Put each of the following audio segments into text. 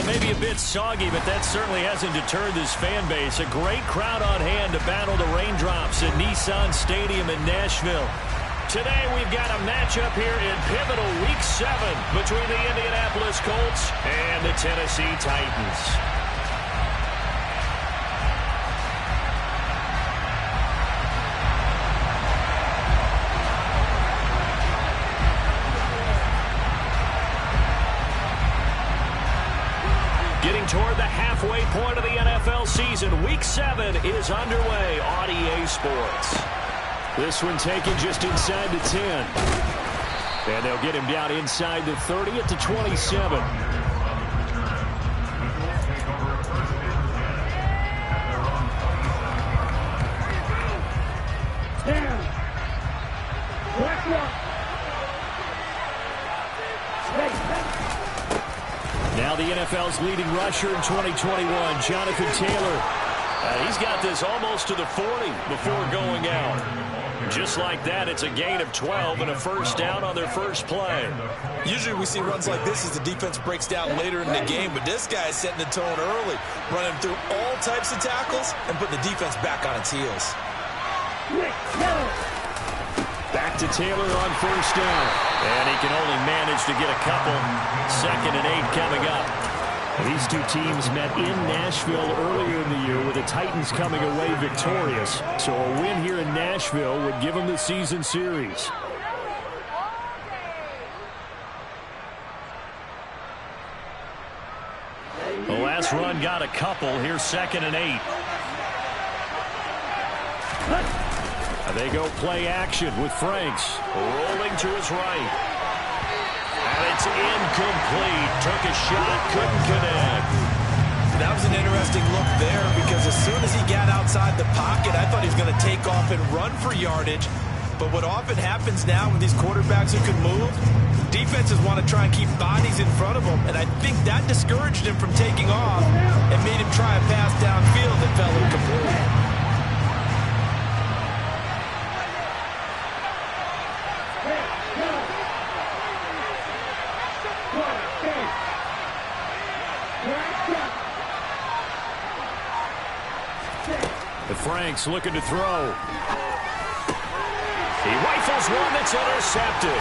it may be a bit soggy, but that certainly hasn't deterred this fan base. A great crowd on hand to battle the raindrops at Nissan Stadium in Nashville. Today we've got a matchup here in pivotal Week 7 between the Indianapolis Colts and the Tennessee Titans. Getting toward the halfway point of the NFL season, Week 7 is underway on EA Sports. This one taken just inside the 10. And they'll get him down inside the 30 at the 27. Now the NFL's leading rusher in 2021, Jonathan Taylor. He's got this almost to the 40 before going out. Just like that, it's a gain of 12 and a first down on their first play. Usually we see runs like this as the defense breaks down later in the game, but this guy is setting the tone early, running through all types of tackles and putting the defense back on its heels. Back to Taylor on first down. And he can only manage to get a couple. 2nd and 8 coming up. These two teams met in Nashville earlier in the year with the Titans coming away victorious. So a win here in Nashville would give them the season series. The last run got a couple. Here's 2nd and 8. They go play action with Franks rolling to his right. And it's incomplete. Took a shot, couldn't connect. That was an interesting look there because as soon as he got outside the pocket, I thought he was going to take off and run for yardage. But what often happens now with these quarterbacks who can move, defenses want to try and keep bodies in front of them. And I think that discouraged him from taking off and made him try a pass downfield that fell incomplete. Franks looking to throw. He rifles one that's intercepted.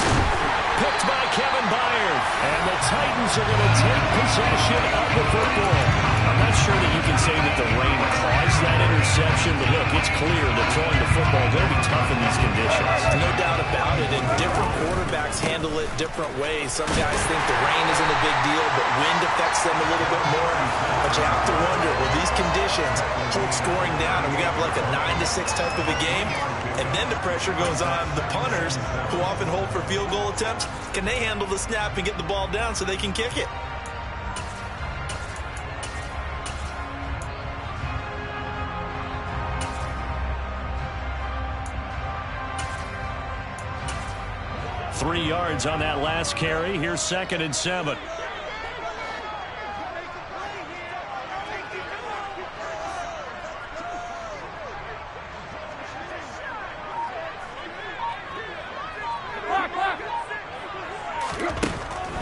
Picked by Kevin Byard. And the Titans are going to take possession of the football. I'm not sure that you can say that the rain caused that interception, but look, it's clear that throwing the football will be tough in these conditions. No doubt about it, and different quarterbacks handle it different ways. Some guys think the rain isn't a big deal, but wind affects them a little bit more. But you have to wonder, will these conditions hold scoring down? Are we going to have like a 9-6 type of a game? And then the pressure goes on the punters, who often hold for field goal attempts. Can they handle the snap and get the ball down so they can kick it? Three yards on that last carry. Here's 2nd and 7.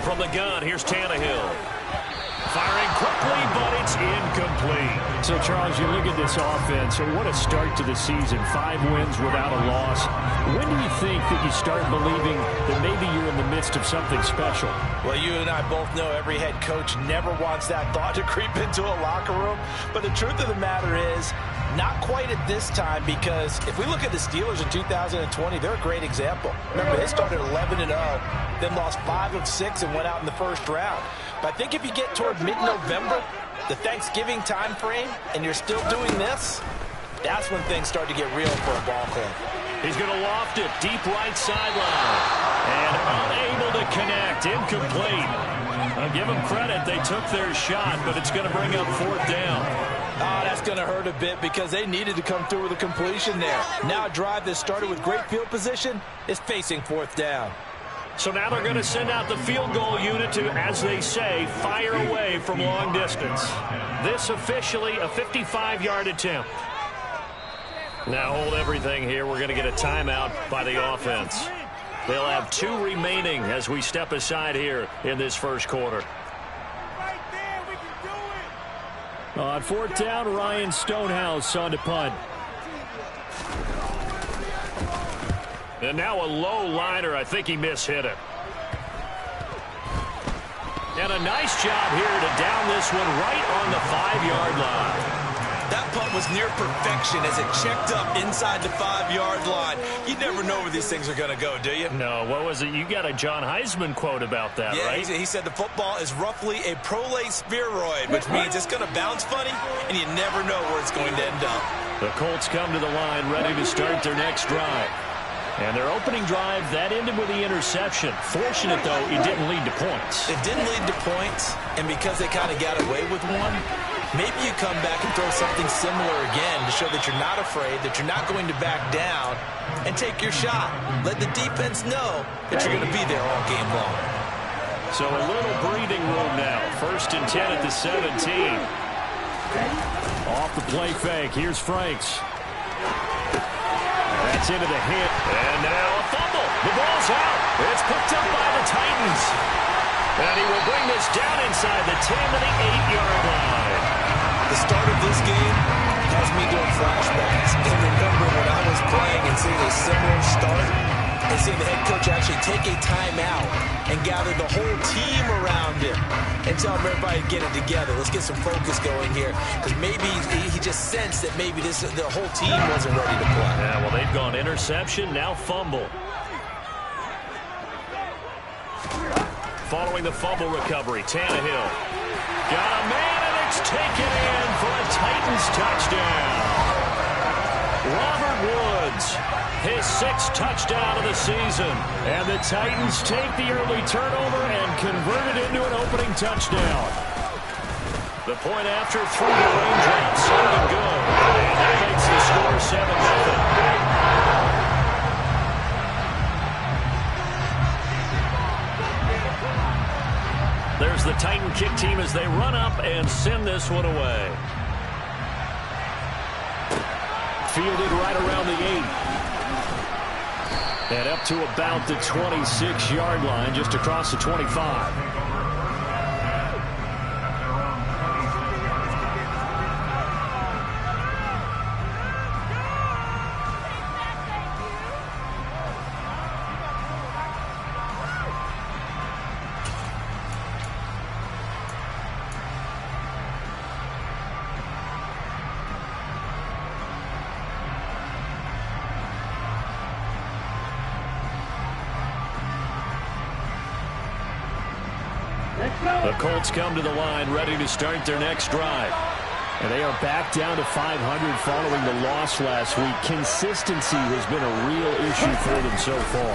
From the gun, here's Tannehill. Firing quickly, but it's incomplete. So, Charles, you look at this offense, so what a start to the season. 5 wins without a loss. When do you think that you start believing that maybe you're in the midst of something special? Well, you and I both know every head coach never wants that thought to creep into a locker room. But the truth of the matter is, not quite at this time, because if we look at the Steelers in 2020, they're a great example. Remember, they started 11-0, then lost 5 of 6 and went out in the first round. But I think if you get toward mid-November, the Thanksgiving time frame, and you're still doing this, that's when things start to get real for a ball club. He's going to loft it deep right sideline. And unable to connect. Incomplete. I'll give them credit. They took their shot, but it's going to bring up 4th down. Oh, that's going to hurt a bit because they needed to come through with a completion there. Now a drive that started with great field position is facing 4th down. So now they're going to send out the field goal unit to, as they say, fire away from long distance. This officially a 55-yard attempt. Now hold everything here. We're going to get a timeout by the offense. They'll have 2 remaining as we step aside here in this first quarter. On fourth down, Ryan Stonehouse on to punt. And now a low liner. I think he mishit it. And a nice job here to down this one right on the 5-yard line. That punt was near perfection as it checked up inside the 5-yard line. You never know where these things are going to go, do you? No, what was it? You got a John Heisman quote about that, right? Yeah, he said the football is roughly a prolate spheroid, which means it's going to bounce funny, and you never know where it's going to end up. The Colts come to the line ready to start their next drive. And their opening drive, that ended with the interception. Fortunate, though, it didn't lead to points. It didn't lead to points, and because they kind of got away with one, maybe you come back and throw something similar again to show that you're not afraid, that you're not going to back down, and take your shot. Let the defense know that you're going to be there all game long. So a little breathing room now. 1st and 10 at the 17. Off the play fake. Here's Franks. That's into the hit. And now a fumble. The ball's out. It's picked up by the Titans. And he will bring this down inside the 10 to the 8-yard line. The start of this game has me doing flashbacks and remembering when I was playing and seeing a similar start and seeing the head coach actually take a timeout and gather the whole team around him and tell everybody to get it together. Let's get some focus going here because maybe he just sensed that maybe the whole team wasn't ready to play. Yeah, well, they've gone interception, now fumble. Following the fumble recovery, Tannehill got a man, and it's taken in for a Titans touchdown. Robert Woods, his 6th touchdown of the season. And the Titans take the early turnover and convert it into an opening touchdown. The point after through the raindrops, something good. And that makes the score 7-0. There's the Titan kick team as they run up and send this one away. Fielded right around the 8. And up to about the 26-yard line, just across the 25. The Colts come to the line ready to start their next drive. And they are back down to 500 following the loss last week. Consistency has been a real issue for them so far.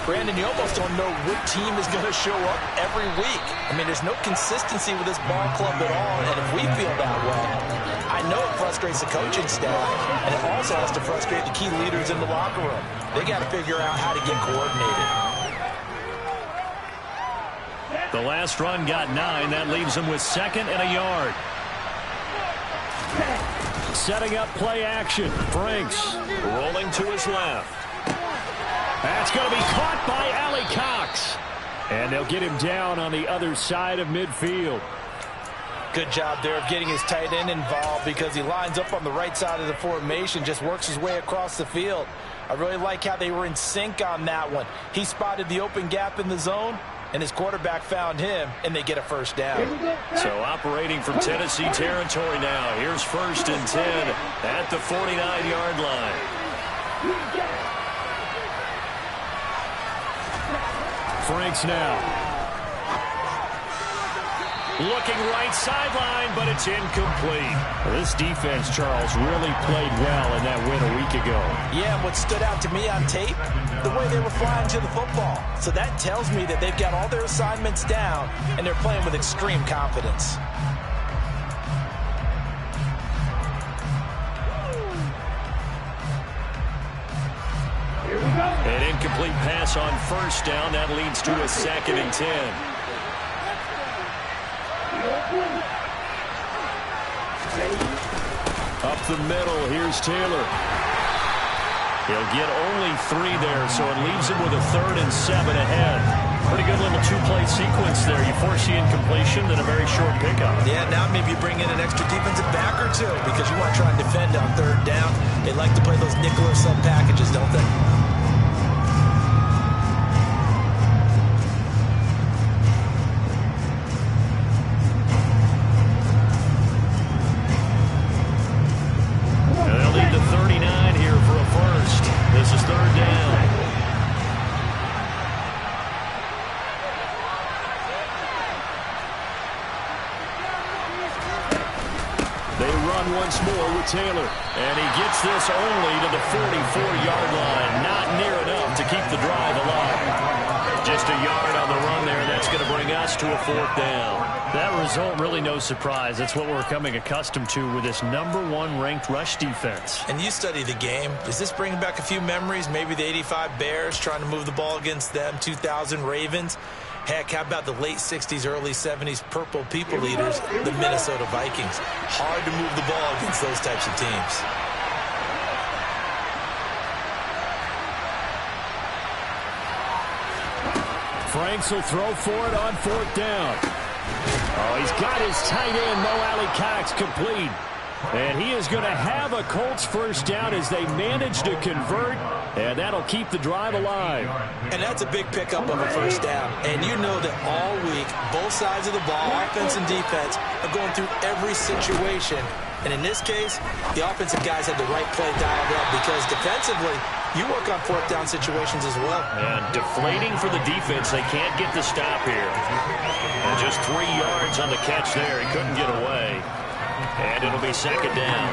Brandon, you almost don't know what team is going to show up every week. I mean, there's no consistency with this ball club at all, and if we feel that way, I know it frustrates the coaching staff, and it also has to frustrate the key leaders in the locker room. They got to figure out how to get coordinated. The last run got 9. That leaves them with 2nd and a yard. Setting up play action. Franks rolling to his left. That's going to be caught by Allie Cox. And they'll get him down on the other side of midfield. Good job there of getting his tight end involved because he lines up on the right side of the formation, just works his way across the field. I really like how they were in sync on that one. He spotted the open gap in the zone, and his quarterback found him, and they get a first down. So operating from Tennessee territory now. Here's 1st and 10 at the 49-yard line. Franks now. Looking right sideline, but it's incomplete. This defense, Charles, really played well in that win a week ago. Yeah, and what stood out to me on tape, the way they were flying to the football. So that tells me that they've got all their assignments down, and they're playing with extreme confidence. An incomplete pass on 1st down. That leads to a 2nd and 10. Up the middle, here's Taylor. He'll get only 3 there, so it leaves him with a 3rd and 7 ahead. Pretty good little two-play sequence there. You force the incompletion, then a very short pickup. Yeah, now maybe you bring in an extra defensive back or two because you want to try and defend on third down. They like to play those nickel or sub packages, don't they? And they'll lead to 39 here for a first. This is third down. They run once more with Taylor. And he gets this only to the 44-yard line. Not near enough to keep the drive alive. Just a yard on the run there. That's going to bring us to a fourth down. That result really no surprise. That's what we're coming accustomed to with this #1 ranked rush defense. And you study the game. Does this bring back a few memories? Maybe the 85 Bears trying to move the ball against them, 2000 Ravens. Heck, how about the late 60s, early 70s Purple People Eaters, the Minnesota Vikings? Hard to move the ball against those types of teams. Franks will throw for it on fourth down. Oh, he's got his tight end, Mo Alley Cox, complete. And he is going to have a Colts first down as they manage to convert, and that'll keep the drive alive. And that's a big pickup of a first down. And you know that all week, both sides of the ball, offense and defense, are going through every situation. And in this case, the offensive guys had the right play dialed up because defensively, you work on fourth down situations as well. And deflating for the defense. They can't get the stop here. And just 3 yards on the catch there. He couldn't get away. And it'll be second down.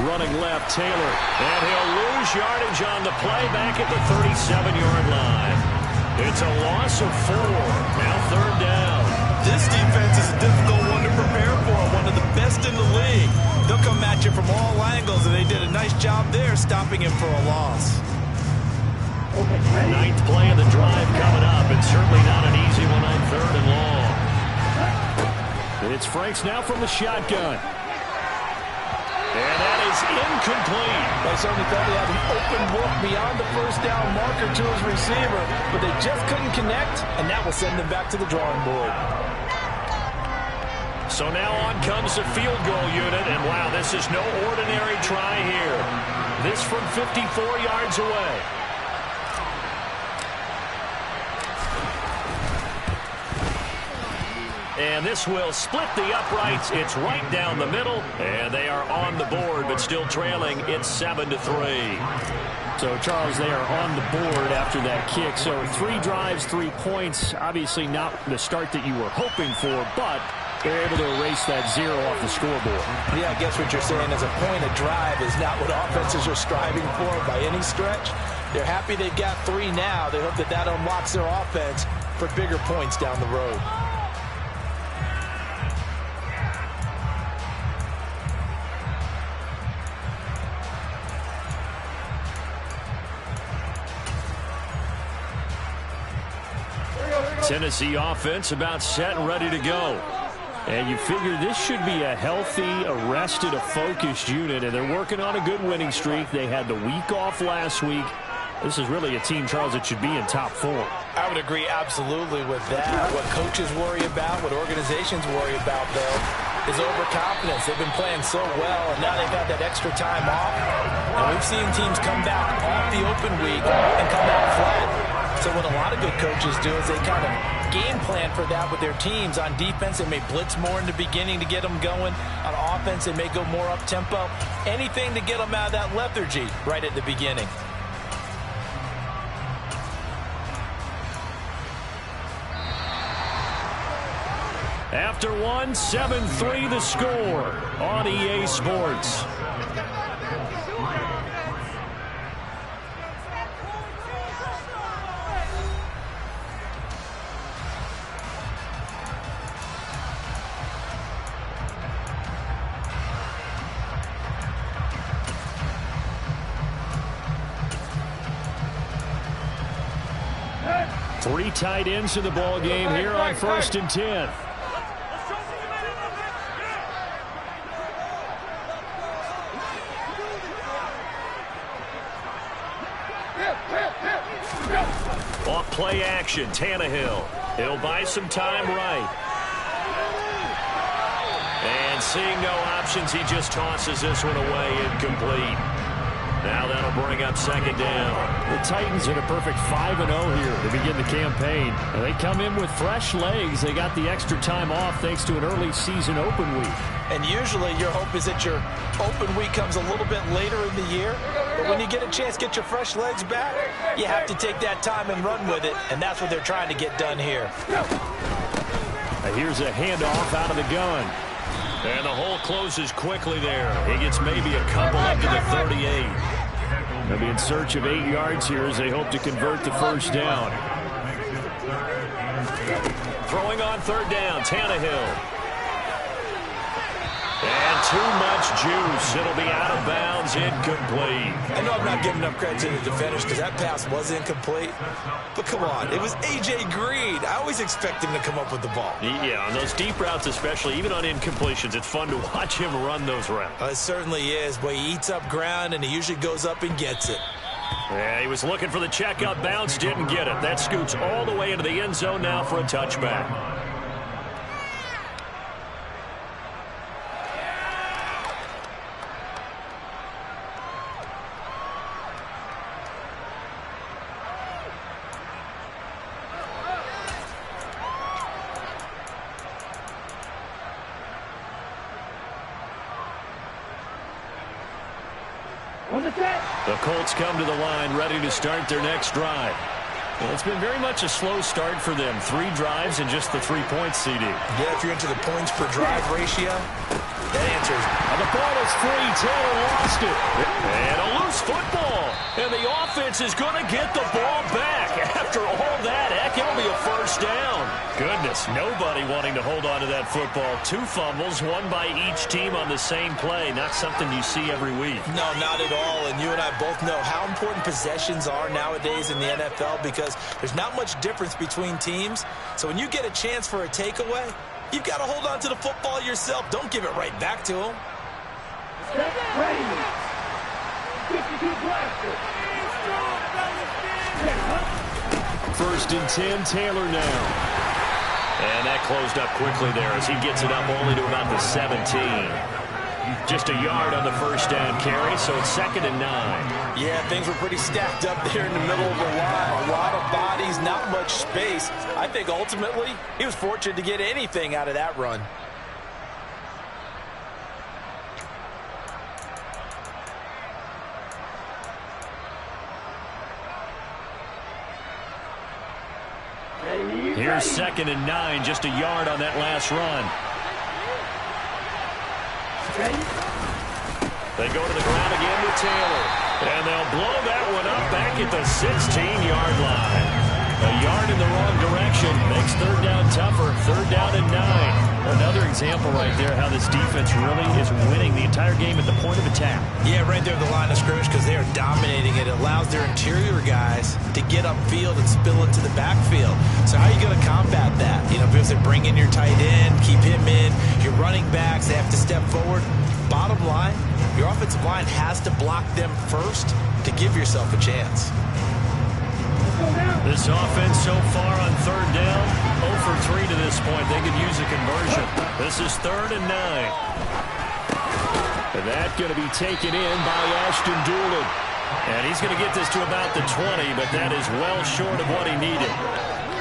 Running left, Taylor. And he'll lose yardage on the play back at the 37-yard line. It's a loss of 4. Now third down. This defense is a difficult one to prepare for. One of the best in the league. They'll come at you from all angles, and they did a nice job there stopping him for a loss. Ninth play of the drive coming up, and certainly not an easy one on third and long. It's Franks now from the shotgun. And that is incomplete. They certainly thought they had an open look beyond the first down marker to his receiver, but they just couldn't connect, and that will send them back to the drawing board. So now on comes the field goal unit, and wow, this is no ordinary try here. This from 54 yards away. And this will split the uprights. It's right down the middle. And they are on the board, but still trailing. It's 7-3. So, Charles, they are on the board after that kick. So 3 drives, 3 points. Obviously not the start that you were hoping for, but they're able to erase that 0 off the scoreboard. Yeah, I guess what you're saying is a point of drive is not what offenses are striving for by any stretch. They're happy they've got 3 now. They hope that that unlocks their offense for bigger points down the road. Tennessee offense about set and ready to go. And you figure this should be a healthy, a rested, a focused unit, and they're working on a good winning streak. They had the week off last week. This is really a team, Charles, that should be in top 4. I would agree absolutely with that. What coaches worry about, what organizations worry about, though, is overconfidence. They've been playing so well, and now they've had that extra time off. And we've seen teams come back off the open week and come out flat. So what a lot of good coaches do is they kind of game plan for that with their teams. On defense, they may blitz more in the beginning to get them going. On offense, they may go more up-tempo. Anything to get them out of that lethargy right at the beginning. After 1, 7-3 the score on EA Sports. Three tight ends in the ball game here on 1st and 10. Off play action, Tannehill. He'll buy some time right. And seeing no options, he just tosses this one away, incomplete. Now that'll bring up second down. The Titans are the perfect 5-0 here to begin the campaign. And they come in with fresh legs. They got the extra time off thanks to an early season open week. And usually your hope is that your open week comes a little bit later in the year. But when you get a chance to get your fresh legs back, you have to take that time and run with it. And that's what they're trying to get done here. Here's a handoff out of the gun. And the hole closes quickly there. He gets maybe a couple up to the 38. They'll be in search of 8 yards here as they hope to convert the first down. Throwing on third down, Tannehill. And too much juice. It'll be out of bounds, incomplete. I know I'm not giving enough credit to the defenders because that pass was incomplete. But come on, it was A.J. Green. I always expect him to come up with the ball. Yeah, on those deep routes especially, even on incompletions, it's fun to watch him run those routes. It certainly is, but he eats up ground and he usually goes up and gets it. Yeah, he was looking for the checkup bounce, didn't get it. That scoots all the way into the end zone now for a touchback. The Colts come to the line ready to start their next drive. Well, it's been very much a slow start for them. 3 drives and just the 3 points, CD. Yeah, if you're into the points per drive ratio, that answers. And the ball is free. Taylor lost it. And a loose football. And the offense is going to get the ball back. After all that, heck, it'll be a first down. Goodness, nobody wanting to hold on to that football. 2 fumbles, 1 by each team on the same play. Not something you see every week. No, not at all. And you and I both know how important possessions are nowadays in the NFL because there's not much difference between teams. So when you get a chance for a takeaway, you've got to hold on to the football yourself. Don't give it right back to them. First and 10, Taylor now. And that closed up quickly there as he gets it up only to about the 17. Just a yard on the first down carry, so it's second and 9. Yeah, things were pretty stacked up there in the middle of the line. A lot of bodies, not much space. I think ultimately he was fortunate to get anything out of that run. Here's second and 9, just a yard on that last run. They go to the ground again with Taylor. And they'll blow that one up back at the 16-yard line. A yard in the wrong direction makes third down tougher. Third down and 9. Another example right there how this defense really is winning the entire game at the point of attack. Yeah, right there at the line of scrimmage because they are dominating it. It allows their interior guys to get upfield and spill into the backfield. So how are you going to combat that? You know, because they bring in your tight end, keep him in. Your running backs, they have to step forward. Bottom line, your offensive line has to block them first to give yourself a chance. This offense so far on third down, 0 for 3 to this point. They could use a conversion. This is third and 9. And that's going to be taken in by Ashton Doolin. And he's going to get this to about the 20, but that is well short of what he needed.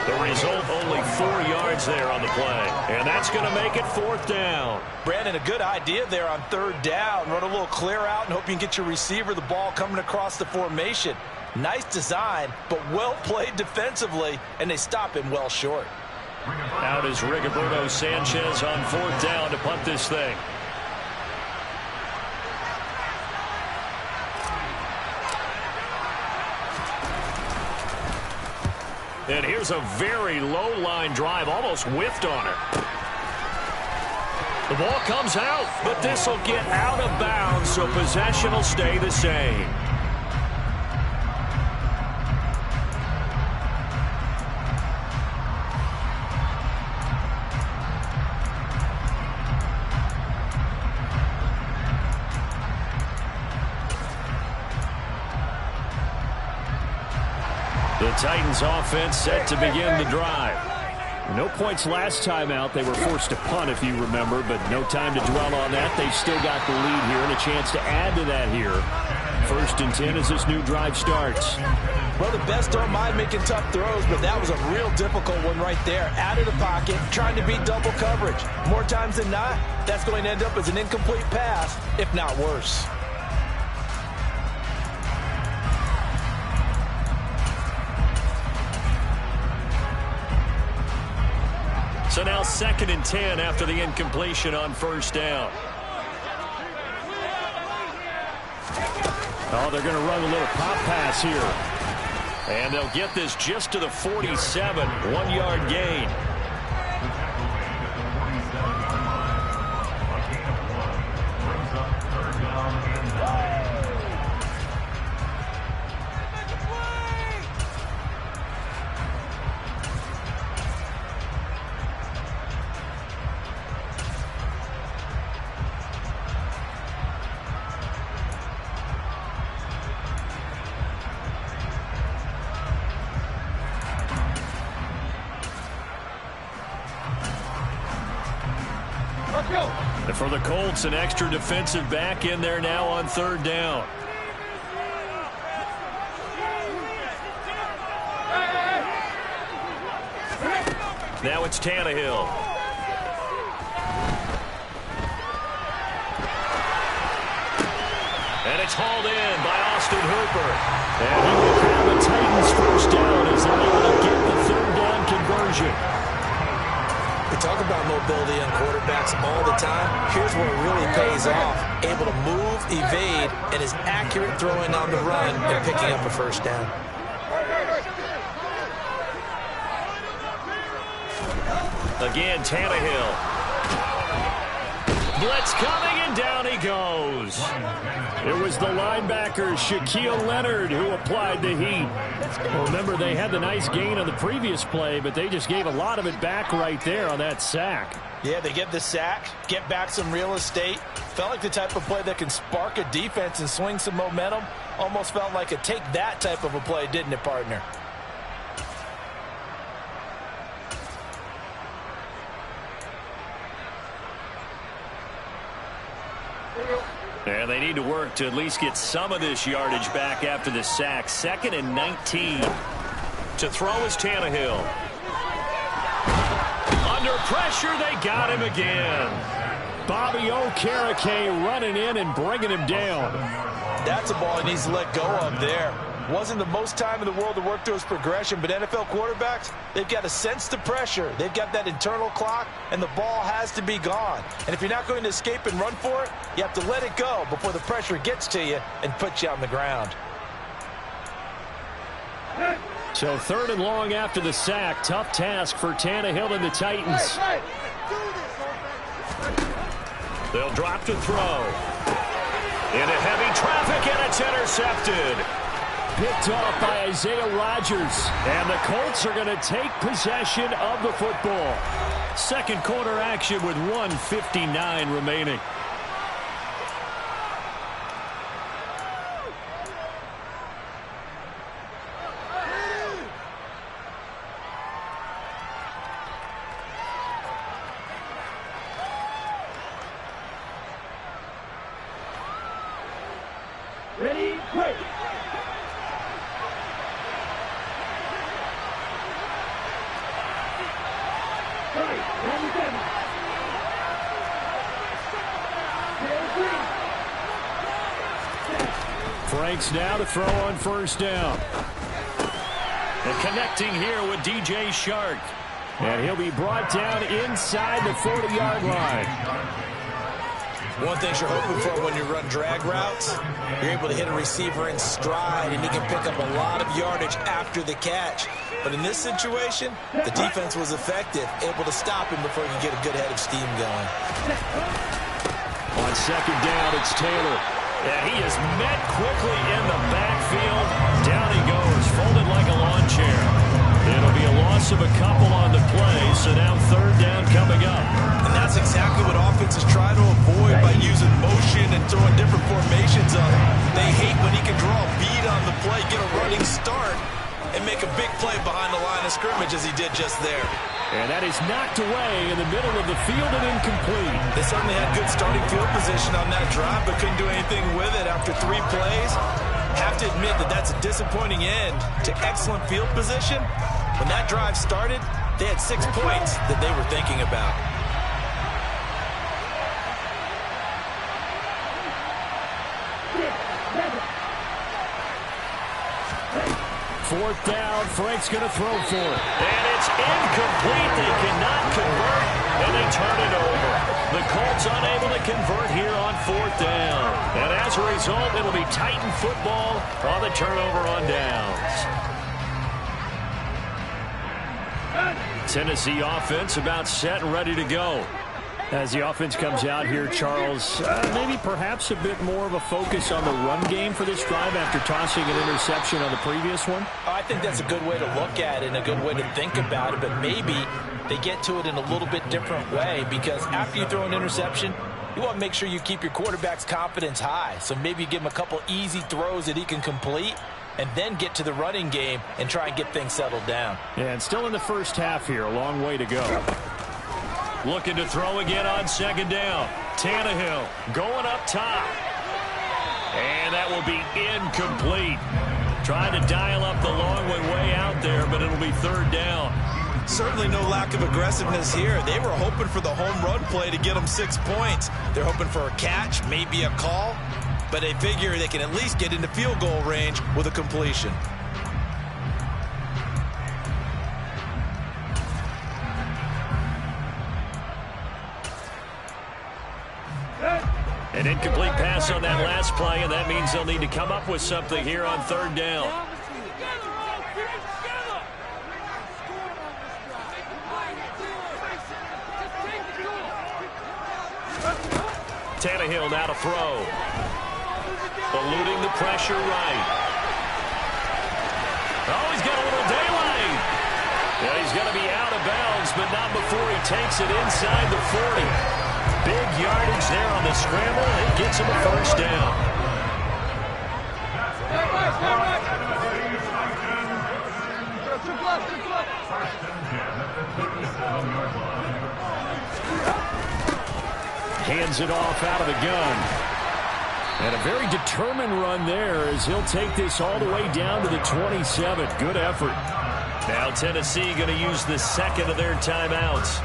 The result, only 4 yards there on the play. And that's going to make it fourth down. Brandon, a good idea there on third down. Run a little clear out and hope you can get your receiver the ball coming across the formation. Nice design, but well played defensively, and they stop him well short. Out is Rigoberto Sanchez on fourth down to punt this thing. And here's a very low line drive, almost whiffed on it. The ball comes out, but this will get out of bounds, so possession will stay the same. The Titans offense set to begin the drive. No points last time out. They were forced to punt, if you remember, but no time to dwell on that. They've still got the lead here and a chance to add to that here. 1st and 10 as this new drive starts. Well, the best don't mind making tough throws, but that was a real difficult one right there. Out of the pocket, trying to beat double coverage. More times than not, that's going to end up as an incomplete pass, if not worse. So now 2nd and 10 after the incompletion on 1st down. Oh, they're going to run a little pop pass here. And they'll get this just to the 47, 1-yard gain. And for the Colts, an extra defensive back in there now on 3rd down. Now it's Tannehill. And it's hauled in by Austin Hooper. And he will have a Titans 1st down as they're able to get the 3rd down conversion. We talk about mobility on quarterbacks all the time. Here's where it really pays off. Able to move, evade, and is accurate throwing on the run and picking up a 1st down. Again, Tannehill. Blitz coming, and down he goes. It was the linebacker, Shaquille Leonard, who applied the heat. Well, remember, they had the nice gain on the previous play, but they just gave a lot of it back right there on that sack. Yeah, they get the sack, get back some real estate. Felt like the type of play that can spark a defense and swing some momentum. Almost felt like a take that type of a play, didn't it, partner? And they need to work to at least get some of this yardage back after the sack. 2nd and 19. To throw is Tannehill. Under pressure, they got him again. Bobby Wk7 running in and bringing him down. That's a ball he needs to let go of there. Wasn't the most time in the world to work through his progression, but NFL quarterbacks, they've got to sense the pressure. They've got that internal clock, and the ball has to be gone. And if you're not going to escape and run for it, you have to let it go before the pressure gets to you and puts you on the ground. So 3rd and long after the sack. Tough task for Tannehill and the Titans. They'll drop to throw. Into heavy traffic, and it's intercepted. Picked off by Isaiah Rodgers. And the Colts are going to take possession of the football. 2nd quarter action with 1:59 remaining. Ready, quick. Franks now to throw on 1st down. And connecting here with DJ Shark. And he'll be brought down inside the 40-yard line. One thing you're hoping for when you run drag routes, you're able to hit a receiver in stride, and he can pick up a lot of yardage after the catch. But in this situation, the defense was effective, able to stop him before he could get a good head of steam going. On 2nd down, it's Taylor. And he is met quickly in the backfield. Down he goes, folded like a lawn chair. It'll be a loss of a couple on the play, so now 3rd down coming up. And that's exactly what offenses try to avoid by using motion and throwing different formations on him. They hate when he can draw a bead on the play, get a running start, and make a big play behind the line of scrimmage as he did just there. And that is knocked away in the middle of the field and incomplete. They certainly had good starting field position on that drive, but couldn't do anything with it after 3 plays. Have to admit that that's a disappointing end to excellent field position. When that drive started, they had 6 points that they were thinking about. Fourth down, Frank's going to throw for it. And it's incomplete. They cannot convert, and they turn it over. The Colts unable to convert here on 4th down. And as a result, it'll be Titan football on the turnover on downs. Tennessee offense about set and ready to go. As the offense comes out here, Charles, maybe perhaps a bit more of a focus on the run game for this drive after tossing an interception on the previous one? I think that's a good way to look at it and a good way to think about it, but maybe they get to it in a little bit different way, because after you throw an interception, you want to make sure you keep your quarterback's confidence high. So maybe you give him a couple easy throws that he can complete and then get to the running game and try and get things settled down. And still in the first half here, a long way to go. Looking to throw again on 2nd down. Tannehill going up top. And that will be incomplete. Trying to dial up the long way out there, but it'll be 3rd down. Certainly no lack of aggressiveness here. They were hoping for the home run play to get them 6 points. They're hoping for a catch, maybe a call, but they figure they can at least get into field goal range with a completion. An incomplete pass on that last play, and that means they'll need to come up with something here on 3rd down. Tannehill now to throw. Eluding the pressure right. Oh, he's got a little daylight. Yeah, he's going to be out of bounds, but not before he takes it inside the 40. Big yardage there on the scramble. It gets him a 1st down. Hands it off out of the gun. And a very determined run there as he'll take this all the way down to the 27. Good effort. Now Tennessee going to use the 2nd of their timeouts,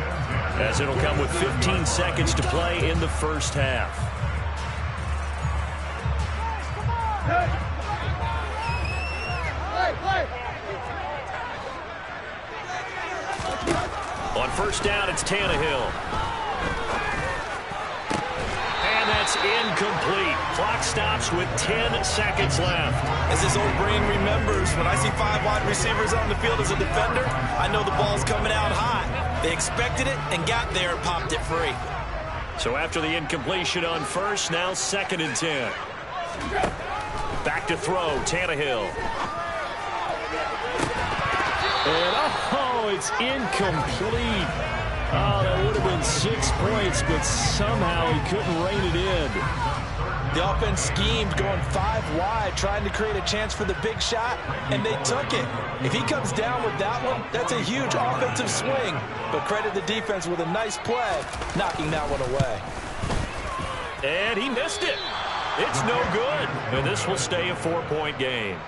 as it'll come with 15 seconds to play in the first half. On 1st down, it's Tannehill. And that's incomplete. Clock stops with 10 seconds left. As his old brain remembers, when I see 5 wide receivers on the field as a defender, I know the ball's coming out hot. They expected it and got there and popped it free. So after the incompletion on 1st, now 2nd and 10. Back to throw, Tannehill. And it's incomplete. Oh, that would have been 6 points, but somehow he couldn't rein it in. The offense schemed, going 5 wide, trying to create a chance for the big shot, and they took it. If he comes down with that one, that's a huge offensive swing. But credit the defense with a nice play, knocking that one away. And he missed it. It's no good. And this will stay a 4-point game.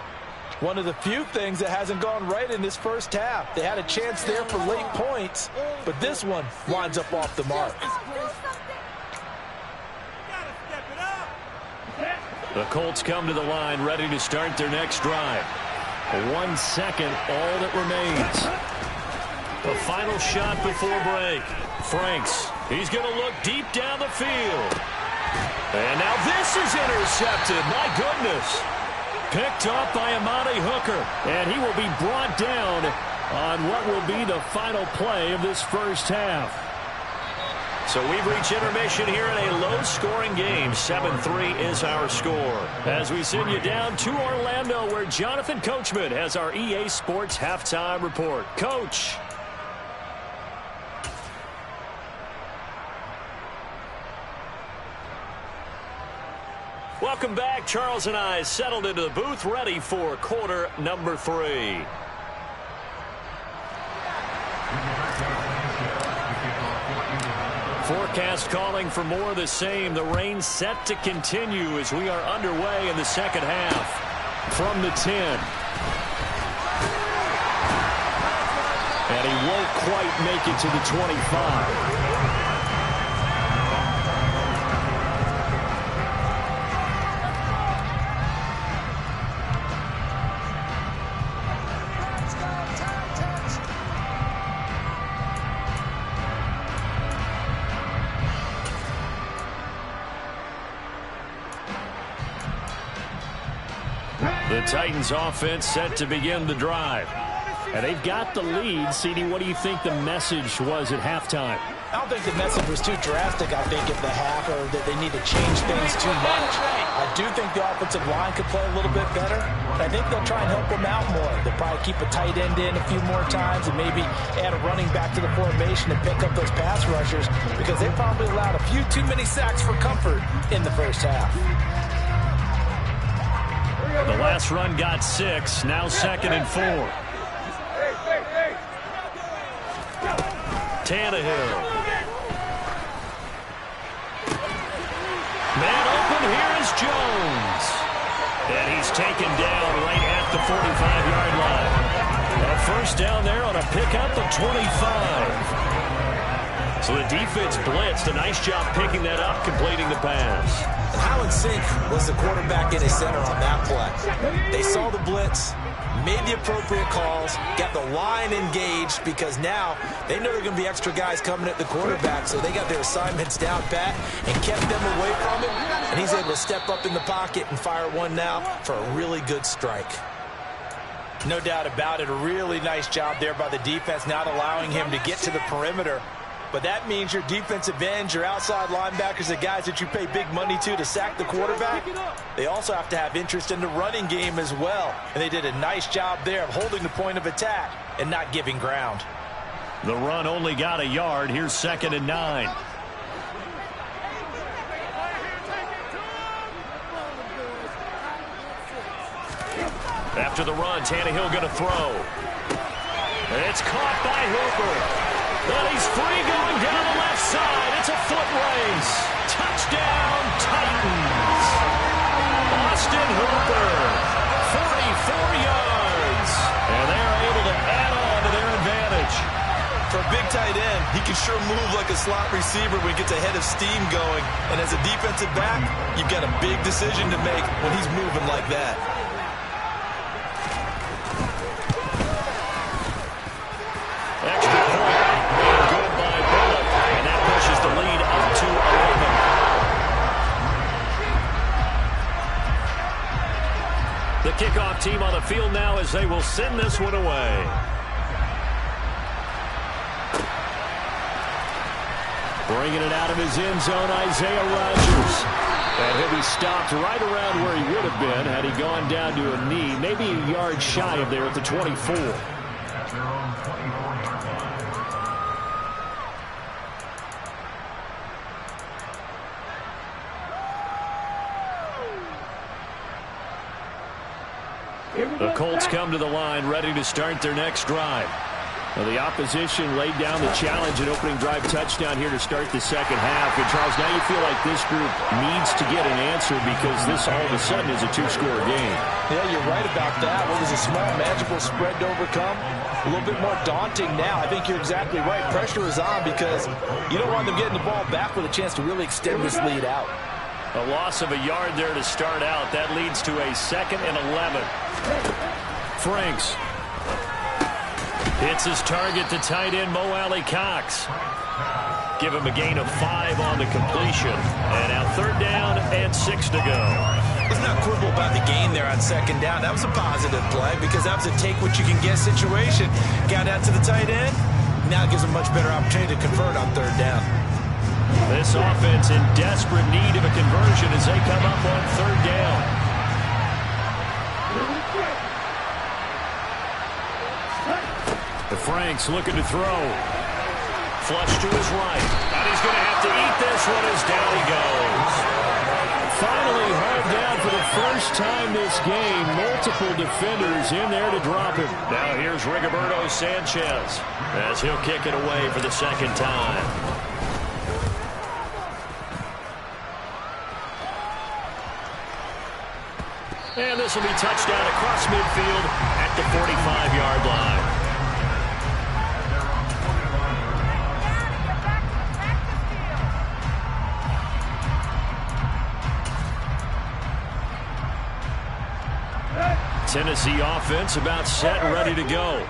One of the few things that hasn't gone right in this first half. They had a chance there for late points, but this one winds up off the mark. The Colts come to the line ready to start their next drive. 1 second, all that remains. The final shot before break. Franks, he's going to look deep down the field. And now this is intercepted. My goodness. Picked off by Amani Hooker, and he will be brought down on what will be the final play of this first half. So we've reached intermission here in a low-scoring game. 7-3 is our score. As we send you down to Orlando, where Jonathan Coachman has our EA Sports Halftime Report. Coach. Welcome Welcome back. Charles and I settled into the booth, ready for quarter number 3. Forecast calling for more of the same. The rain set to continue as we are underway in the second half. From the 10. And he won't quite make it to the 25. The Titans offense set to begin the drive. And they've got the lead. CD, what do you think the message was at halftime? I don't think the message was too drastic, I think, at the half, or that they need to change things too much. I do think the offensive line could play a little bit better. But I think they'll try and help them out more. They'll probably keep a tight end in a few more times and maybe add a running back to the formation and pick up those pass rushers, because they probably allowed a few too many sacks for comfort in the first half. The last run got 6. Now 2nd and 4. Tannehill. Man open, here is Jones. And he's taken down right at the 45-yard line. A first down there on a pickup of 25. So the defense blitzed. A nice job picking that up, completing the pass. And how in sync was the quarterback and his center on that play? They saw the blitz, made the appropriate calls, got the line engaged, because now they know there are going to be extra guys coming at the quarterback, so they got their assignments down pat and kept them away from him, and he's able to step up in the pocket and fire one now for a really good strike. No doubt about it, a really nice job there by the defense, not allowing him to get to the perimeter. But that means your defensive ends, your outside linebackers, the guys that you pay big money to sack the quarterback, they also have to have interest in the running game as well. And they did a nice job there of holding the point of attack and not giving ground. The run only got a yard. Here's 2nd and 9. After the run, Tannehill going to throw. And it's caught by Hooper. Well, he's free going down the left side. It's a foot race. Touchdown, Titans. Austin Hooper, 44 yards. And they're able to add on to their advantage. For a big tight end, he can sure move like a slot receiver when he gets a head of steam going. And as a defensive back, you've got a big decision to make when he's moving like that. Extra point. Good by Bullock. And that pushes the lead up to 11. The kickoff team on the field now as they will send this one away. Bringing it out of his end zone, Isaiah Rodgers. And he'll be stopped right around where he would have been had he gone down to a knee, maybe a yard shy of there at the 24. The Colts come to the line, ready to start their next drive. Well, the opposition laid down the challenge, an opening drive touchdown here to start the second half. And, Charles, now you feel like this group needs to get an answer because this all of a sudden is a two-score game. Yeah, you're right about that. What was a small, manageable spread to overcome? A little bit more daunting now. I think you're exactly right. Pressure is on because you don't want them getting the ball back with a chance to really extend this lead out. A loss of a yard there to start out. That leads to a 2nd and 11. Franks hits his target to tight end Mo Alley Cox. Give him a gain of 5 on the completion. And now 3rd down and 6 to go. Let's not quibble about the gain there on 2nd down. That was a positive play because that was a take-what-you-can-get situation. Got out to the tight end. Now it gives him a much better opportunity to convert on 3rd down. This offense in desperate need of a conversion as they come up on 3rd down. The Franks looking to throw. Flush to his right. And he's going to have to eat this one as down he goes. finally hauled down for the first time this game. Multiple defenders in there to drop him. Now here's Rigoberto Sanchez as he'll kick it away for the second time. And this will be touchdown across midfield at the 45-yard line. Tennessee offense about set and ready to go.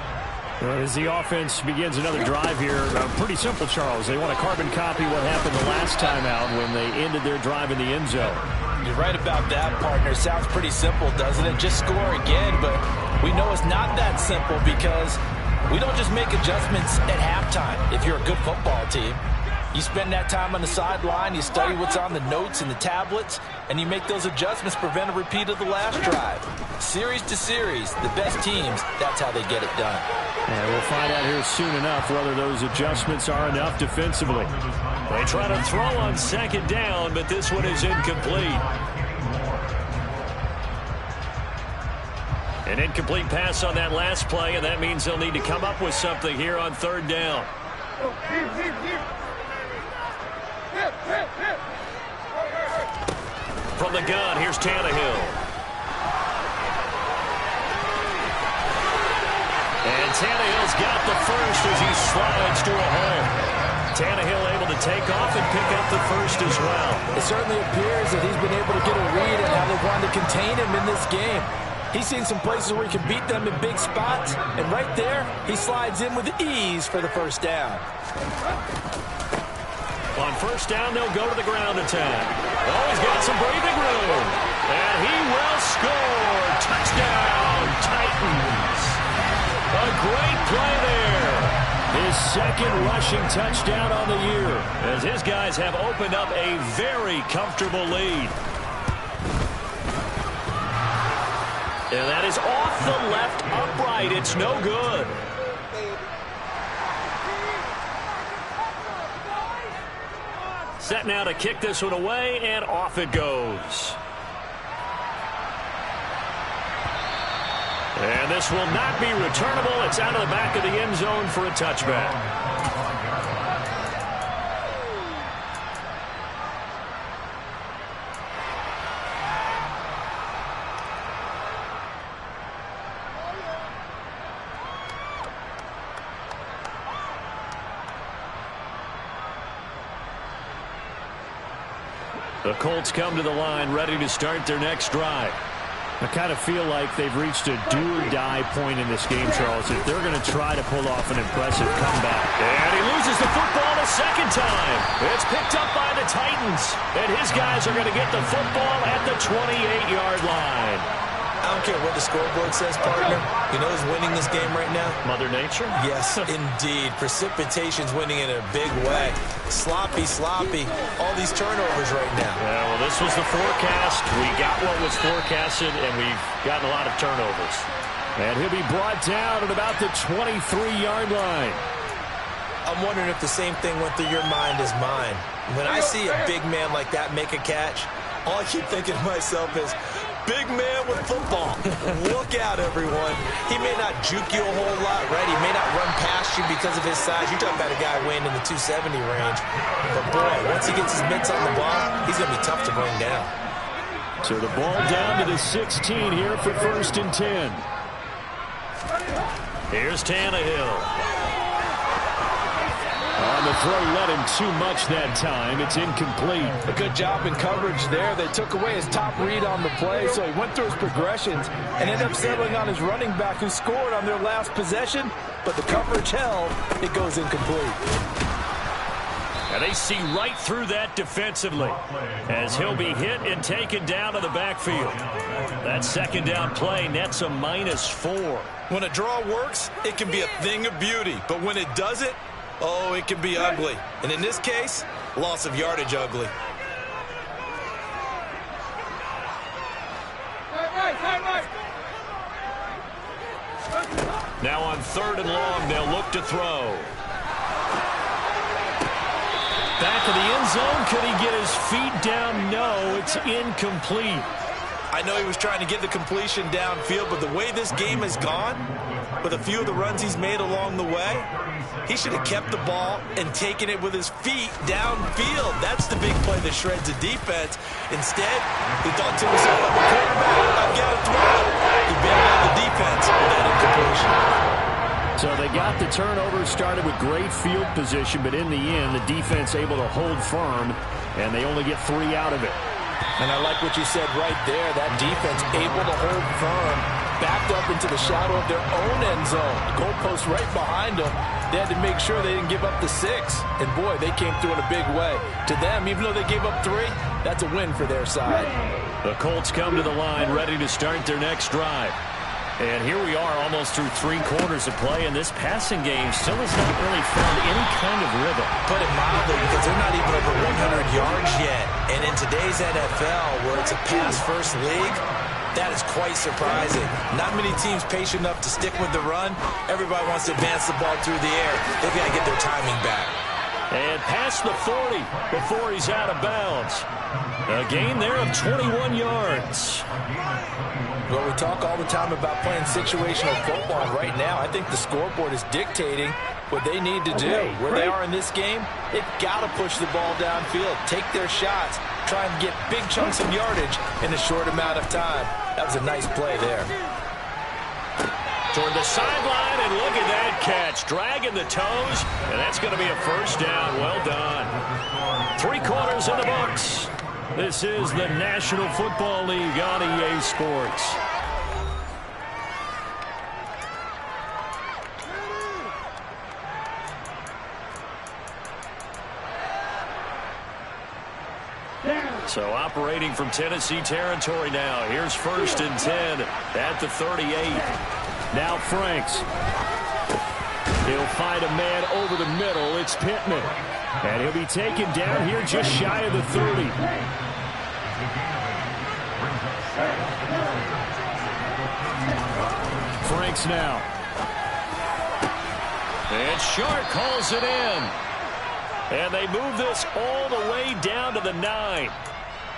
As the offense begins another drive here, pretty simple, Charles. They want to carbon copy what happened the last time out when they ended their drive in the end zone. You're right about that, partner. Sounds pretty simple, doesn't it? Just score again, but we know it's not that simple because we don't just make adjustments at halftime if you're a good football team. You spend that time on the sideline, you study what's on the notes and the tablets, and you make those adjustments to prevent a repeat of the last drive. Series to series, the best teams, that's how they get it done. And we'll find out here soon enough whether those adjustments are enough defensively. They try to throw on second down, but this one is incomplete. An incomplete pass on that last play, and that means they'll need to come up with something here on third down. From the gun, here's Tannehill. And Tannehill's got the first as he slides to a hole. Tannehill able to take off and pick up the first as well. It certainly appears that he's been able to get a read on how they wanted to contain him in this game. He's seen some places where he can beat them in big spots, and right there, he slides in with ease for the first down. On first down, they'll go to the ground attack. Oh, he's got some breathing room. And he will score. Touchdown, Titans. A great play there. His second rushing touchdown on the year, as his guys have opened up a very comfortable lead. And that is off the left upright. It's no good. Set now to kick this one away, and off it goes. And this will not be returnable. It's out of the back of the end zone for a touchback. The Colts come to the line ready to start their next drive. I kind of feel like they've reached a do-or-die point in this game, Charles, if they're going to try to pull off an impressive comeback. And he loses the football a second time. It's picked up by the Titans. And his guys are going to get the football at the 28-yard line. I don't care what the scoreboard says, partner. You know who's winning this game right now? Mother Nature? Yes, indeed. Precipitation's winning in a big way. Sloppy, sloppy. All these turnovers right now. Yeah, well, this was the forecast. We got what was forecasted, and we've gotten a lot of turnovers. And he'll be brought down at about the 23-yard line. I'm wondering if the same thing went through your mind as mine. When I see a big man like that make a catch, all I keep thinking to myself is, big man with football. Look out, everyone. He may not juke you a whole lot, right? He may not run past you because of his size. You're talking about a guy weighing in the 270 range. But, boy, once he gets his mitts on the ball, he's going to be tough to bring down. So the ball down to the 16 here for 1st and 10. Here's Tannehill. On the throw, let him too much that time. It's incomplete. A good job in coverage there. They took away his top read on the play, so he went through his progressions and ended up settling on his running back who scored on their last possession, but the coverage held. It goes incomplete. And they see right through that defensively as he'll be hit and taken down to the backfield. That second down play nets a -4. When a draw works, it can be a thing of beauty, but when it doesn't, oh, it can be ugly. And in this case, loss of yardage ugly. Now on 3rd and long, they'll look to throw. Back of the end zone. Could he get his feet down? No, it's incomplete. I know he was trying to get the completion downfield, but the way this game has gone, with a few of the runs he's made along the way, he should have kept the ball and taken it with his feet downfield. That's the big play that shreds the defense. Instead, he thought to himself, I'm a quarterback, I've got to throw. He bailed out the defense with that incompletion. So they got the turnover started with great field position, but in the end, the defense able to hold firm, and they only get 3 out of it. And I like what you said right there. That defense able to hold firm, backed up into the shadow of their own end zone. The goalpost right behind them. They had to make sure they didn't give up the 6. And, boy, they came through in a big way. To them, even though they gave up 3, that's a win for their side. The Colts come to the line ready to start their next drive. And here we are almost through 3 quarters of play, and this passing game still has not really found any kind of rhythm. Put it mildly, because they're not even over 100 yards yet. And in today's NFL, where it's a pass-first league, that is quite surprising. Not many teams patient enough to stick with the run. Everybody wants to advance the ball through the air. They've got to get their timing back. And past the 40 before he's out of bounds. A gain there of 21 yards. Well, we talk all the time about playing situational football. Right now, I think the scoreboard is dictating what they need to do. Where they are in this game, they've got to push the ball downfield, take their shots, try and get big chunks of yardage in a short amount of time. That was a nice play there. Toward the sideline, and look at that catch. Dragging the toes, and that's going to be a first down. Well done. 3 quarters in the books. This is the National Football League on EA Sports. So operating from Tennessee territory now. Here's 1st and 10 at the 38. Now Franks. He'll find a man over the middle. It's Pittman. And he'll be taken down here just shy of the 30. Franks now. And Shark calls it in. And they move this all the way down to the 9.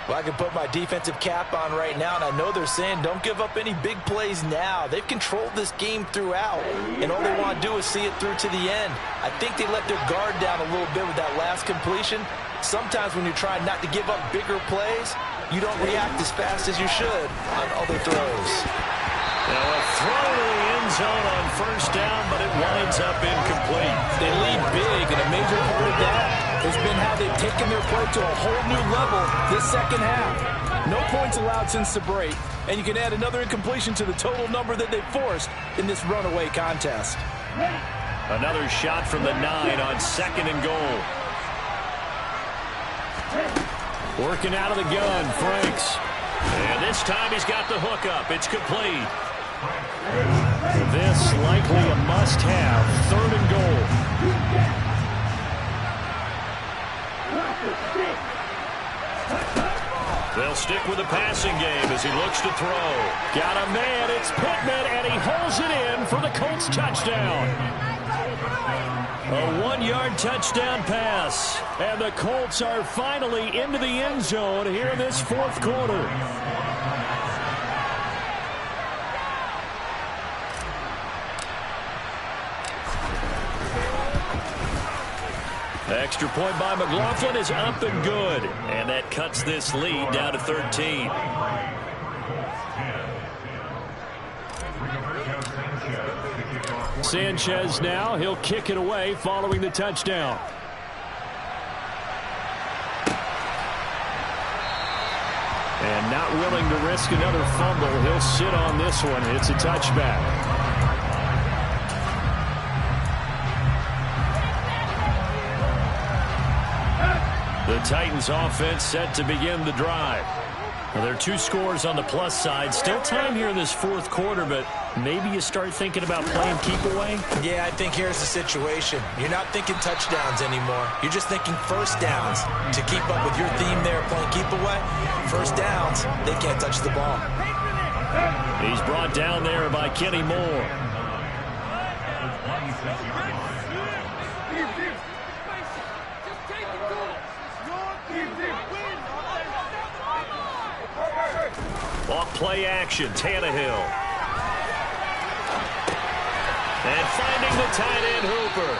Well, I can put my defensive cap on right now, and I know they're saying don't give up any big plays now. They've controlled this game throughout, and all they want to do is see it through to the end. I think they let their guard down a little bit with that last completion. Sometimes when you're trying not to give up bigger plays, you don't react as fast as you should on other throws. Now a throw to the end zone on 1st down, but it winds up incomplete. They lead big, and a major part of that has been how they've taken their play to a whole new level this second half. No points allowed since the break, and you can add another incompletion to the total number that they forced in this runaway contest. Another shot from the 9 on 2nd and goal. Working out of the gun, Franks. And this time he's got the hookup. It's complete. This likely a must-have. 3rd and goal. They'll stick with the passing game as he looks to throw. Got a man. It's Pittman, and he holds it in for the Colts touchdown. A 1-yard touchdown pass. And the Colts are finally into the end zone here in this 4th quarter. Extra point by McLaughlin is up and good. And that cuts this lead down to 13. Sanchez now. He'll kick it away following the touchdown. And not willing to risk another fumble. He'll sit on this one. It's a touchback. The Titans offense set to begin the drive. Well, there are 2 scores on the plus side. Still time here in this 4th quarter, but maybe you start thinking about playing keep away? Yeah, I think here's the situation. You're not thinking touchdowns anymore. You're just thinking 1st downs. To keep up with your theme there, playing keep away, 1st downs, they can't touch the ball. He's brought down there by Kenny Moore. Off play action, Tannehill. And finding the tight end Hooper.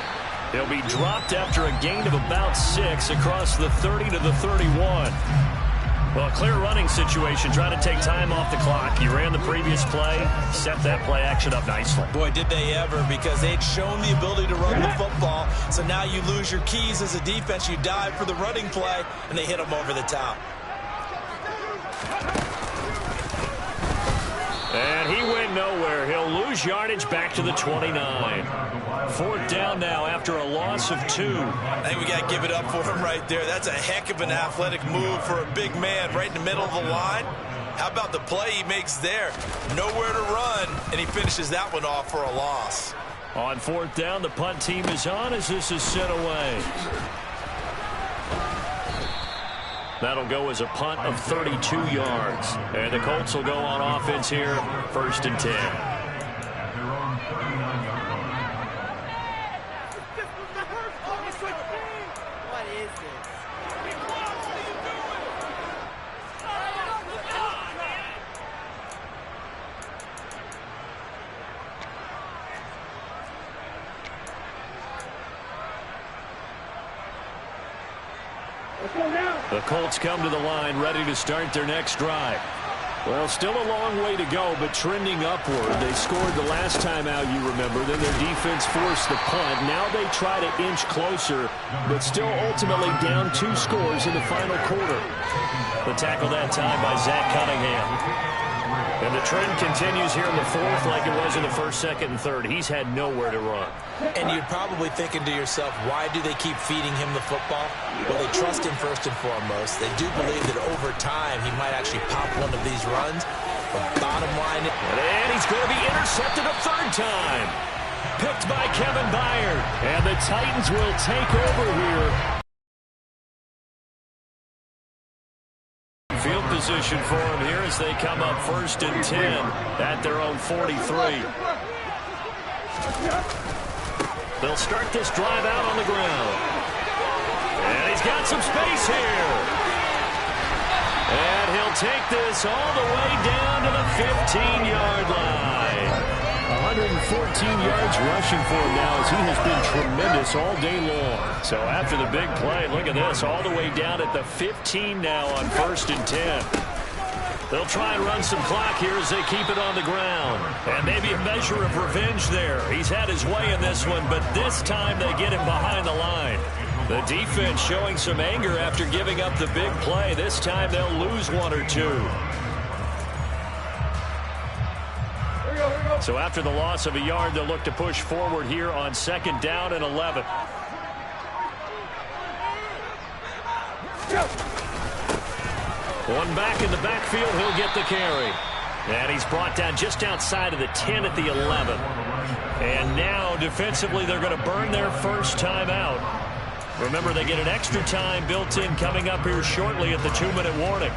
He'll be dropped after a gain of about 6 across the 30 to the 31. Well, a clear running situation, trying to take time off the clock. He ran the previous play, set that play action up nicely. Boy, did they ever, because they'd shown the ability to run the football. So now you lose your keys as a defense. You dive for the running play, and they hit them over the top. And he went nowhere. He'll lose yardage back to the 29. 4th down now after a loss of 2. I think we got to give it up for him right there. That's a heck of an athletic move for a big man right in the middle of the line. How about the play he makes there? Nowhere to run, and he finishes that one off for a loss. On 4th down, the punt team is on as this is sent away. That'll go as a punt of 32 yards. And the Colts will go on offense here, 1st and 10. What is this? The Colts come to the line ready to start their next drive. Well, still a long way to go, but trending upward. They scored the last time out, you remember. Then their defense forced the punt. Now they try to inch closer, but still ultimately down 2 scores in the final quarter. The tackle that time by Zach Cunningham. And the trend continues here in the 4th like it was in the 1st, 2nd, and 3rd. He's had nowhere to run. And you're probably thinking to yourself, why do they keep feeding him the football? Well, they trust him first and foremost. They do believe that over time he might actually pop one of these runs. But bottom line... And he's going to be intercepted a 3rd time. Picked by Kevin Byard. And the Titans will take over here. Field position for him here as they come up 1st and 10 at their own 43. They'll start this drive out on the ground. And he's got some space here. And he'll take this all the way down to the 15-yard line. 114 yards rushing for him now as he has been tremendous all day long. So after the big play, look at this, all the way down at the 15 now on 1st and 10. They'll try and run some clock here as they keep it on the ground. And maybe a measure of revenge there. He's had his way in this one, but this time they get him behind the line. The defense showing some anger after giving up the big play. This time they'll lose 1 or 2. So after the loss of a yard, they'll look to push forward here on 2nd down and 11. One back in the backfield, he'll get the carry. And he's brought down just outside of the 10 at the 11. And now, defensively, they're going to burn their first time out. Remember, they get an extra time built in coming up here shortly at the 2-minute warning.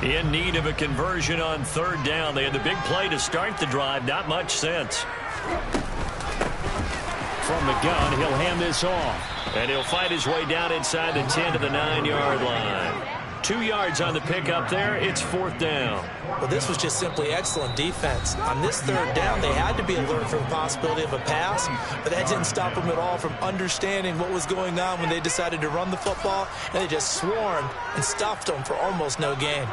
In need of a conversion on 3rd down. They had the big play to start the drive. Not much sense. From the gun, he'll hand this off. And he'll fight his way down inside the 10 to the 9-yard line. 2 yards on the pickup there. It's 4th down. Well, this was just simply excellent defense. On this 3rd down, they had to be alert for the possibility of a pass, but that didn't stop them at all from understanding what was going on when they decided to run the football, and they just swarmed and stuffed them for almost no gain.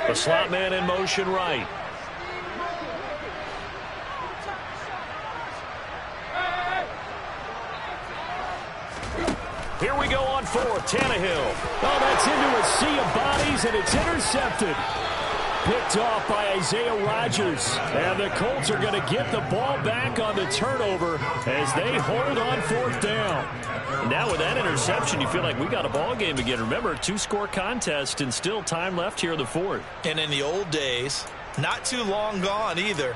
The slot man in motion right. Here we go on 4th. Tannehill. Oh, that's into a sea of bodies, and it's intercepted. Picked off by Isaiah Rodgers. And the Colts are going to get the ball back on the turnover as they hold on 4th down. And now with that interception, you feel like we got a ball game again. Remember, 2-score contest and still time left here in the 4th. And in the old days, not too long gone either,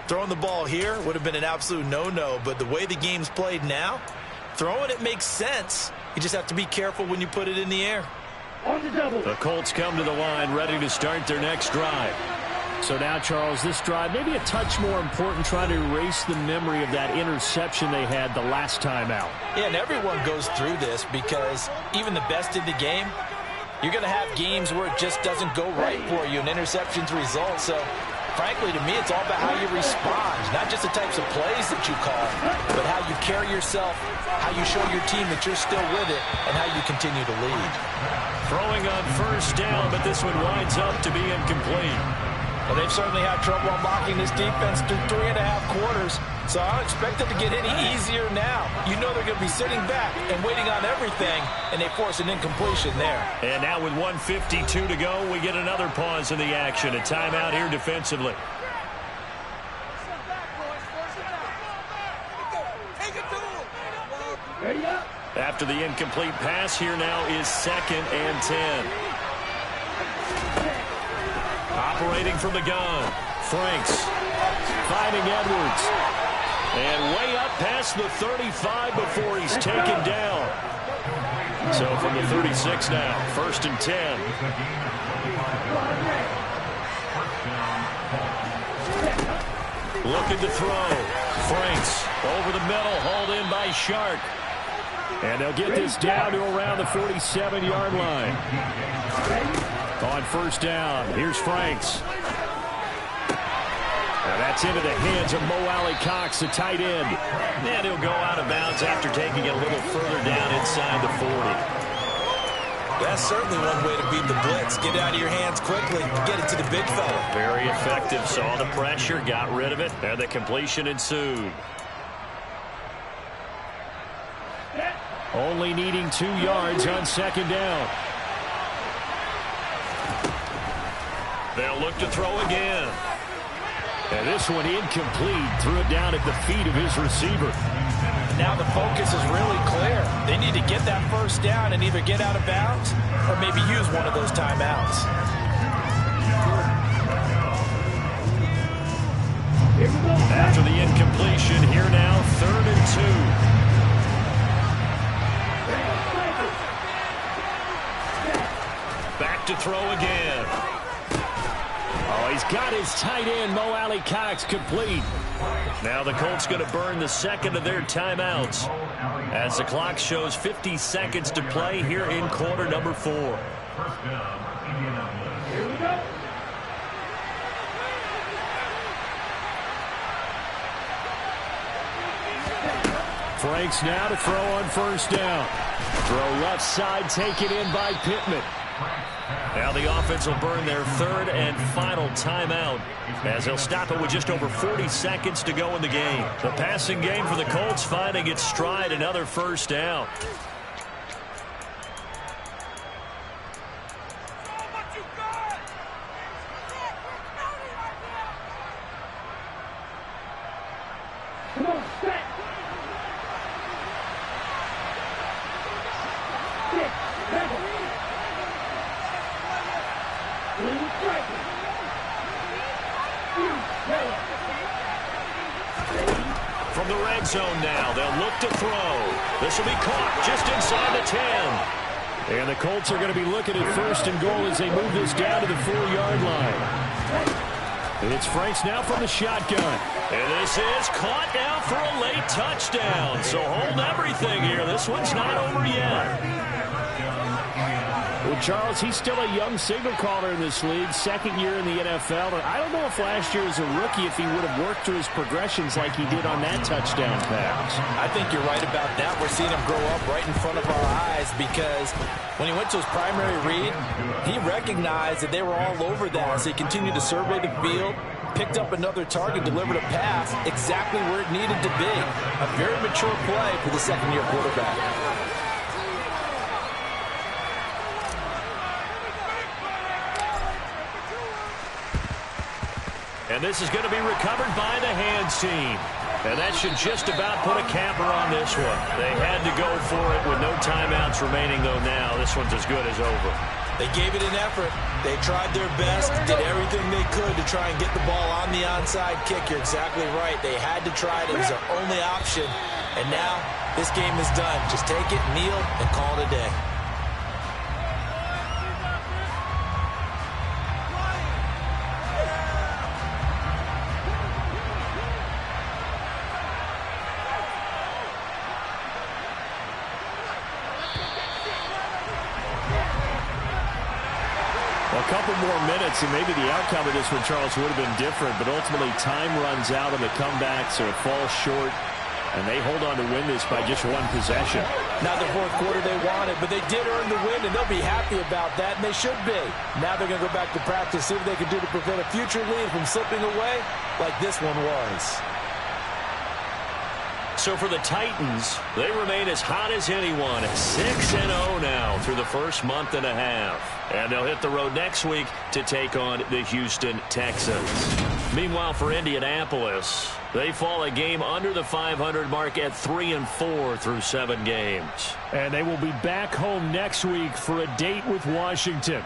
throwing the ball here would have been an absolute no-no. But the way the game's played now, throwing it makes sense. You just have to be careful when you put it in the air. The Colts come to the line, ready to start their next drive. So now, Charles, this drive maybe a touch more important, trying to erase the memory of that interception they had the last time out. Yeah, and everyone goes through this because even the best in the game, you're going to have games where it just doesn't go right for you, and interceptions result. So, frankly, to me, it's all about how you respond, not just the types of plays that you call, but how you carry yourself, how you show your team that you're still with it, and how you continue to lead. Throwing on 1st down, but this one winds up to be incomplete. Well, they've certainly had trouble unlocking this defense through 3.5 quarters, so I don't expect it to get any easier now. You know they're going to be sitting back and waiting on everything, and they force an incompletion there. And now with 1:52 to go, we get another pause in the action. A timeout here defensively. After the incomplete pass, here now is 2nd and 10. Operating from the gun, Franks finding Edwards. And way up past the 35 before he's taken down. So from the 36 now, 1st and 10. Looking to throw. Franks over the middle, hauled in by Shark. And they'll get this down to around the 47-yard line. On 1st down, here's Franks. Now that's into the hands of Mo Alley-Cox, the tight end. And he'll go out of bounds after taking it a little further down inside the 40. That's certainly one way to beat the blitz. Get it out of your hands quickly. Get it to the big fella. Very effective. Saw the pressure, got rid of it, and the completion ensued. Only needing 2 yards on 2nd down. They'll look to throw again. And this one incomplete. Threw it down at the feet of his receiver. Now the focus is really clear. They need to get that 1st down and either get out of bounds or maybe use one of those timeouts. After the incompletion, here now, 3rd and 2. Back to throw again. Oh, he's got his tight end, Mo Alley-Cox, complete. Now the Colts going to burn the 2nd of their timeouts as the clock shows 50 seconds to play here in quarter number 4. Franks now to throw on 1st down. Throw left side, taken in by Pittman. Now the offense will burn their 3rd and final timeout as they'll stop it with just over 40 seconds to go in the game. The passing game for the Colts finding its stride, another 1st down. From the red zone now, they'll look to throw. This will be caught just inside the 10. And the Colts are going to be looking at 1st and goal as they move this down to the 4-yard line. And it's Franks now from the shotgun. And this is caught now for a late touchdown. So hold everything here. This one's not over yet. Well, Charles, he's still a young signal caller in this league, 2nd year in the NFL. And I don't know if last year as a rookie if he would have worked through his progressions like he did on that touchdown pass. I think you're right about that. We're seeing him grow up right in front of our eyes because when he went to his primary read, he recognized that they were all over that. So he continued to survey the field, picked up another target, delivered a pass exactly where it needed to be. A very mature play for the 2nd-year quarterback. And this is going to be recovered by the hands team. And that should just about put a capper on this one. They had to go for it with no timeouts remaining, though now this one's as good as over. They gave it an effort. They tried their best, did everything they could to try and get the ball on the onside kick. You're exactly right. They had to try it. It was their only option. And now this game is done. Just take it, kneel, and call it a day. A couple more minutes, and maybe the outcome of this one, Charles, would have been different. But ultimately, time runs out on the comeback, so it falls short. And they hold on to win this by just one possession. Not the fourth quarter they wanted, but they did earn the win, and they'll be happy about that, and they should be. Now they're going to go back to practice, see what they can do to prevent a future lead from slipping away like this one was. So for the Titans, they remain as hot as anyone at 6-0 now through the first month and a half. And they'll hit the road next week to take on the Houston Texans. Meanwhile, for Indianapolis, they fall a game under the 500 mark at 3-4 through 7 games. And they will be back home next week for a date with Washington.